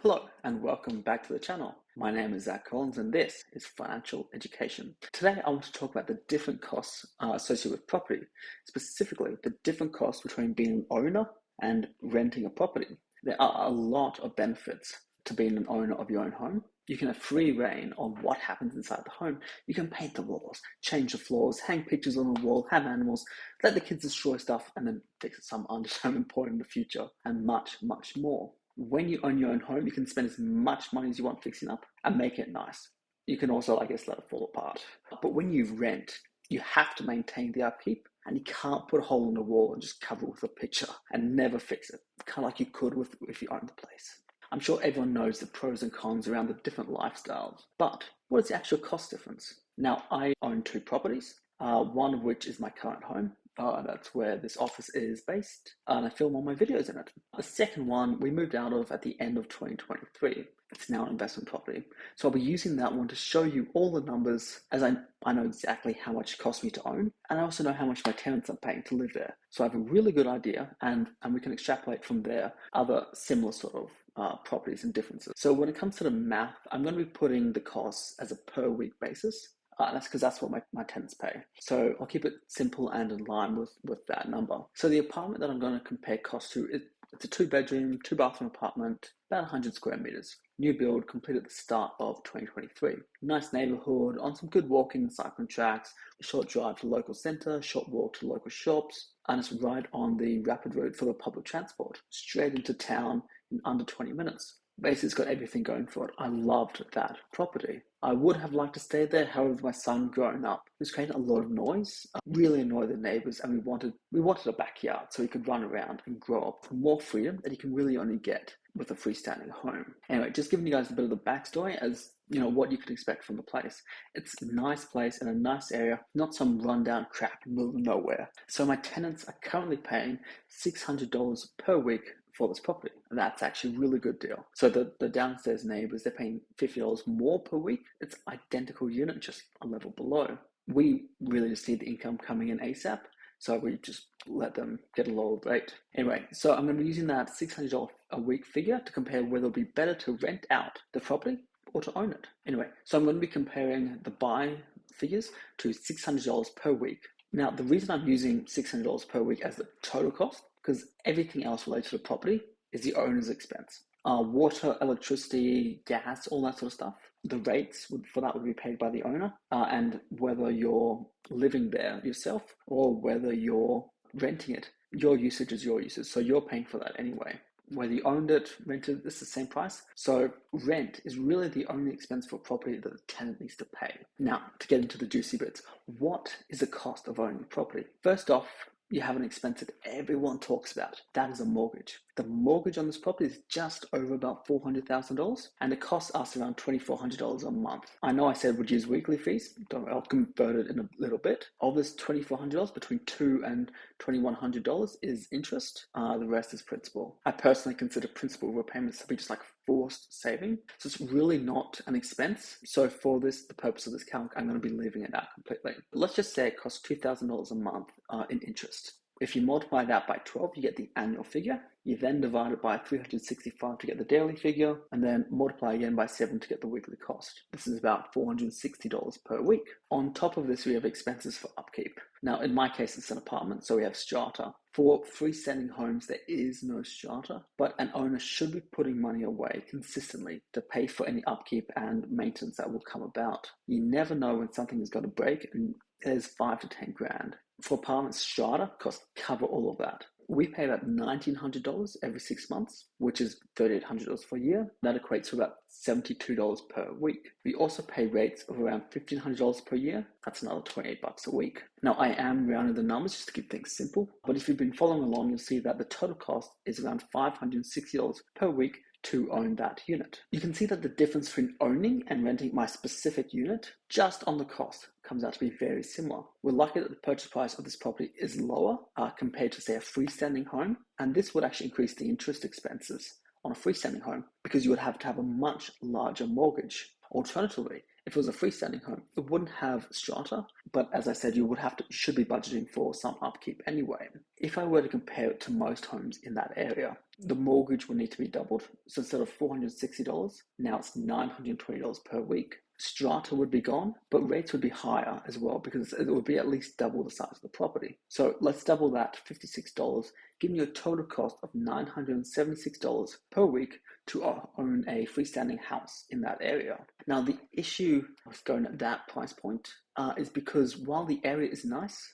Hello and welcome back to the channel. My name is Zach Collins and this is Financial Education. Today I want to talk about the different costs associated with property, specifically the different costs between being an owner and renting a property. There are a lot of benefits to being an owner of your own home. You can have free reign on what happens inside the home. You can paint the walls, change the floors, hang pictures on the wall, have animals, let the kids destroy stuff and then fix it at some undetermined point in the future, and much, much more. When you own your own home, you can spend as much money as you want fixing up and make it nice. You can also, let it fall apart. But when you rent, you have to maintain the upkeep and you can't put a hole in the wall and just cover it with a picture and never fix it, kind of like you could if you own the place. I'm sure everyone knows the pros and cons around the different lifestyles, but what is the actual cost difference? Now, I own two properties, one of which is my current home. That's where this office is based, and I film all my videos in it. The second one we moved out of at the end of 2023. It's now an investment property. So I'll be using that one to show you all the numbers, as I know exactly how much it costs me to own, and I also know how much my tenants are paying to live there. So I have a really good idea, and we can extrapolate from there other similar sort of properties and differences. So when it comes to the math, I'm going to be putting the costs as a per week basis. That's because that's what my tenants pay. So I'll keep it simple and in line with that number. So the apartment that I'm going to compare cost to, it's a 2-bedroom, 2-bathroom apartment, about 100 square meters. New build, completed at the start of 2023. Nice neighborhood, on some good walking and cycling tracks, a short drive to the local centre, short walk to local shops, and it's right on the rapid route for the public transport, straight into town in under 20 minutes. Basically, it's got everything going for it. I loved that property. I would have liked to stay there. However, my son growing up was creating a lot of noise, really annoyed the neighbors, and we wanted a backyard so he could run around and grow up with more freedom that he can really only get with a freestanding home. Anyway, just giving you guys a bit of the backstory as what you could expect from the place. It's a nice place in a nice area, not some rundown crap in the middle of nowhere. So my tenants are currently paying $600 per week for this property. And that's actually a really good deal. So the downstairs neighbors, they're paying $50 more per week. It's identical unit, just a level below. We really just see the income coming in ASAP. So we just let them get a lower rate. Anyway, so I'm going to be using that $600 a week figure to compare whether it'll be better to rent out the property or to own it. Anyway, so I'm going to be comparing the buy figures to $600 per week. Now, the reason I'm using $600 per week as the total cost, because everything else related to the property is the owner's expense. Water, electricity, gas, all that sort of stuff. The rates for that would be paid by the owner, and whether you're living there yourself or whether you're renting it, your usage is your usage, so you're paying for that anyway. Whether you owned it, rented, it's the same price. So rent is really the only expense for property that the tenant needs to pay. Now, to get into the juicy bits, what is the cost of owning a property? First off, you have an expense that everyone talks about. That is a mortgage. The mortgage on this property is just over about $400,000 and it costs us around $2,400 a month. I know I said we'd use weekly fees. I'll convert it in a little bit. Of this $2,400, between $200 and $2,100 is interest. The rest is principal. I personally consider principal repayments to be just like forced saving. So it's really not an expense. So for the purpose of this calc, I'm going to be leaving it out completely. But let's just say it costs $2,000 a month in interest. If you multiply that by 12, you get the annual figure. You then divide it by 365 to get the daily figure, and then multiply again by 7 to get the weekly cost. This is about $460 per week. On top of this, we have expenses for upkeep. Now, in my case, it's an apartment, so we have strata. For freestanding homes, there is no strata, but an owner should be putting money away consistently to pay for any upkeep and maintenance that will come about. You never know when something is going to break, and there's 5 to 10 grand. For apartments, strata costs cover all of that. We pay about $1,900 every 6 months, which is $3,800 for a year. That equates to about $72 per week. We also pay rates of around $1,500 per year. That's another $28 a week. Now, I am rounding the numbers just to keep things simple, but if you've been following along, you'll see that the total cost is around $560 per week to own that unit. You can see that the difference between owning and renting my specific unit, just on the cost, comes out to be very similar. We're lucky that the purchase price of this property is lower compared to, say, a freestanding home, and this would actually increase the interest expenses on a freestanding home because you would have to have a much larger mortgage. Alternatively, if it was a freestanding home, it wouldn't have strata, but as I said, you should be budgeting for some upkeep anyway. If I were to compare it to most homes in that area, the mortgage will need to be doubled. So instead of $460, now it's $920 per week. Strata would be gone, but rates would be higher as well because it would be at least double the size of the property. So let's double that to $56, giving you a total cost of $976 per week to own a freestanding house in that area. Now, the issue of going at that price point is because while the area is nice,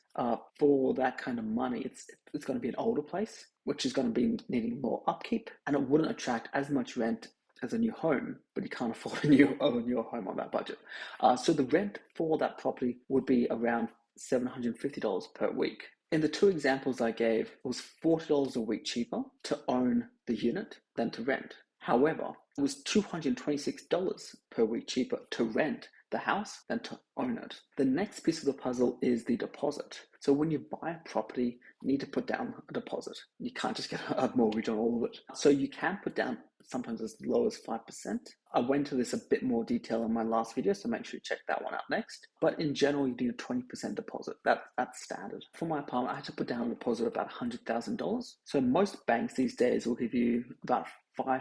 for that kind of money, it's going to be an older place, which is going to be needing more upkeep, and it wouldn't attract as much rent as a new home, but you can't afford a new home on that budget. So the rent for that property would be around $750 per week. In the two examples I gave, it was $40 a week cheaper to own the unit than to rent. However, it was $226 per week cheaper to rent the house than to own it. The next piece of the puzzle is the deposit. So when you buy a property, you need to put down a deposit. You can't just get a mortgage on all of it. So you can put down sometimes as low as 5%. I went into this a bit more detail in my last video, so make sure you check that one out next. But in general, you need a 20% deposit. That's standard. For my apartment, I had to put down a deposit of about $100,000. So most banks these days will give you about 5%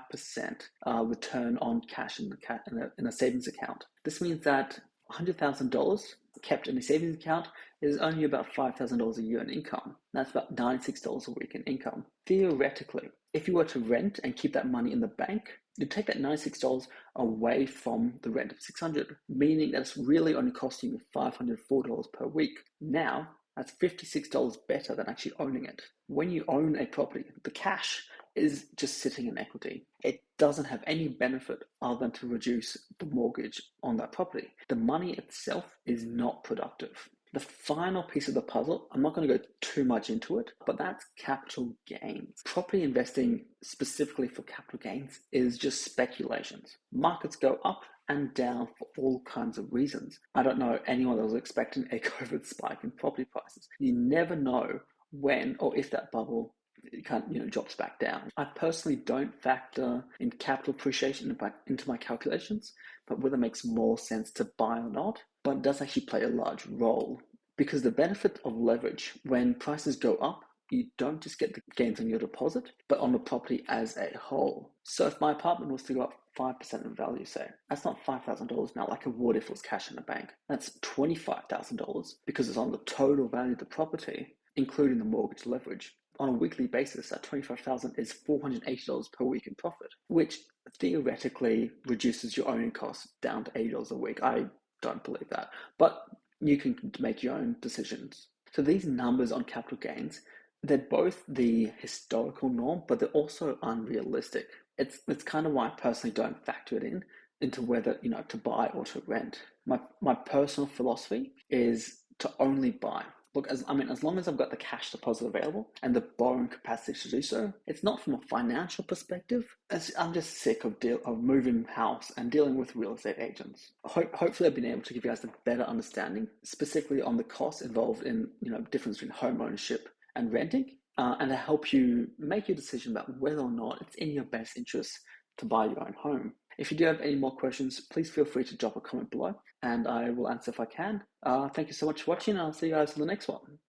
return on cash in a savings account. This means that $100,000 kept in a savings account is only about $5,000 a year in income. That's about $96 a week in income. Theoretically, if you were to rent and keep that money in the bank, you take that $96 away from the rent of $600, meaning that it's really only costing you $504 per week. Now, that's $56 better than actually owning it. When you own a property, the cash is just sitting in equity. It doesn't have any benefit other than to reduce the mortgage on that property. The money itself is not productive. The final piece of the puzzle, I'm not going to go too much into it, but that's capital gains. Property investing specifically for capital gains is just speculations. Markets go up and down for all kinds of reasons. I don't know anyone that was expecting a COVID spike in property prices. You never know when or if that bubble drops back down. I personally don't factor in capital appreciation into my calculations, but whether it makes more sense to buy or not, but it does actually play a large role because the benefit of leverage, when prices go up, you don't just get the gains on your deposit, but on the property as a whole. So if my apartment was to go up 5% in value, say, that's not $5,000 now like it would if it was cash in the bank. That's $25,000 because it's on the total value of the property, including the mortgage leverage. On a weekly basis, that $25,000 is $480 per week in profit, which theoretically reduces your owning costs down to $80 a week. I don't believe that, but you can make your own decisions. So these numbers on capital gains, they're both the historical norm, but they're also unrealistic. It's kind of why I personally don't factor it into whether to buy or to rent. My personal philosophy is to only buy. Look, as long as I've got the cash deposit available and the borrowing capacity to do so, it's not from a financial perspective. I'm just sick of moving house and dealing with real estate agents. Hopefully, I've been able to give you guys a better understanding, specifically on the costs involved in difference between home ownership and renting, and to help you make your decision about whether or not it's in your best interest to buy your own home. If you do have any more questions, please feel free to drop a comment below and I will answer if I can. Thank you so much for watching, and I'll see you guys in the next one.